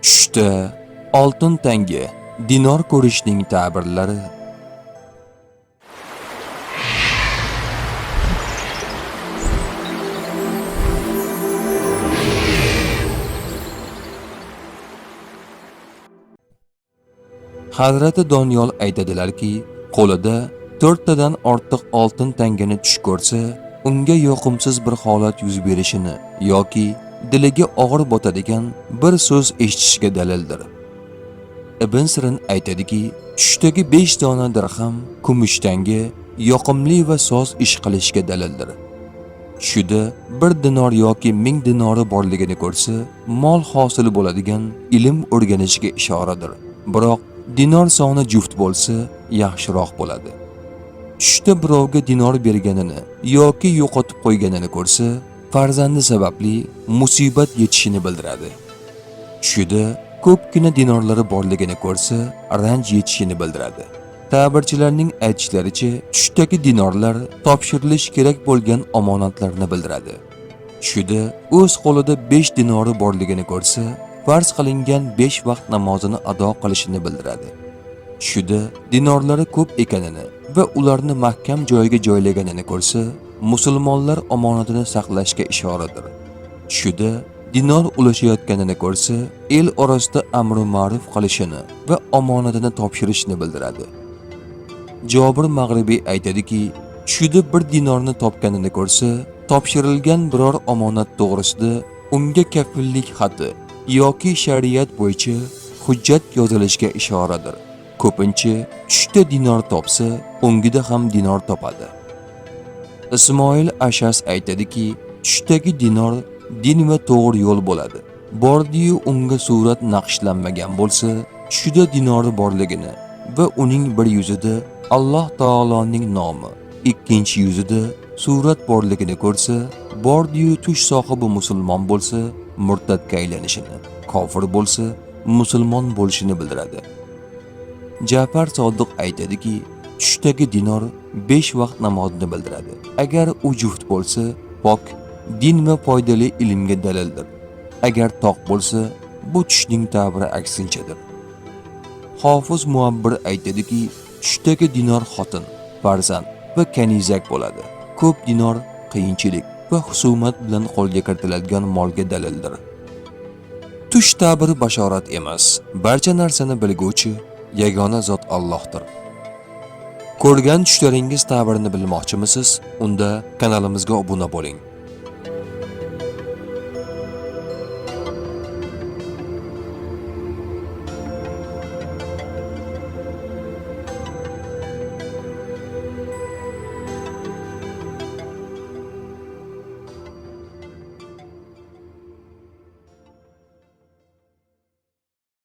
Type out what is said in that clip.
Tushda oltin tanga dinor ko'rishning ta'birlari. Hazrati Doniyor aytadilarki, qo'lida 4 tadan ortiq oltin tangani tush ko'rsa, unga yoqimsiz bir holat yuz berishini yoki diliga og'ir botadigan bir so'z eshitishiga dalildir. Ibn Sirin aytadiki, tushdagi 5 dona dirham kumush tanga yoqimli va soz ish qilishga dalildir. Tushida 1 dinor yoki 1000 dinori borligini ko'rsa, mol hosili bo'ladigan ilm o'rganishga ishoradir. Biroq dinor soni juft bo'lsa, yaxshiroq bo'ladi. Tushda birovga dinor berganini yoki yo'qotib qo'yganini ko'rsa, farzandi sababli musibat yetishini bildiradi. Tushida ko'pgina dinorlari borligini ko'rsa, ranj yetishini bildiradi. Ta'birchilarning aytishlaricha, tushdagi dinorlar topshirilish kerak bo'lgan omonatlarni bildiradi. Tushida o'z qo'lida 5 dinori borligini ko'rsa, farz qilingan 5 vaqt namozini ado qilishini bildiradi. Tushida dinorlari ko'p ekanini va ularni mahkam joyiga joylaganini ko'rsa, musulmonlar omonatini saqlashga ishoradir. Tushida dinor ulashayotganini ko'rsa, el orasida amr ma'ruf qilishini va omonatini topshirishni bildiradi. Jobir Mag'ribiy aytadiki, tushida 1 dinorni topganini ko'rsa, topshirilgan biror omonat to'g'risida unga kafillik xati yoki shariat bo'yicha hujjat yozilishiga ishoradir. Ko'pincha tushda dinor topsa, o'ngida ham dinor topadi. Ismoil Ashas aytadiki, tushdagi dinor din va to'g'ri yo'l bo'ladi. Bordi-yu unga surat naqshlanmagan bo'lsa, tushda dinori borligini va uning bir yuzida Alloh taoloning nomi, ikkinchi yuzida surat borligini ko'rsa, bordi-yu tush sohibi musulmon bo'lsa, murtadga aylanishini, kofir bo'lsa, musulmon bo'lishini bildiradi. Ja'far Sodiq aytadiki, tushdagi dinor 5 vaqt namozni bildiradi. Agar u juft bo'lsa, pok, din va foydali ilmga dalildir. Agar toq bo'lsa, bu tushning ta'biri aksinchadir. Hofiz Muabbir aytadiki, tushdagi dinor xotin, farzand va kanizak bo'ladi. Ko'p dinor qiyinchilik va husumat bilan qo'lga kiritiladigan molga dalildir. Tush ta'biri bashorat emas, barcha narsani bilguvchi yagona zot Allohdir. Ko'rgan tushlaringiz ta'birini bilmoqchimisiz? Unda kanalimizga obuna bo'ling.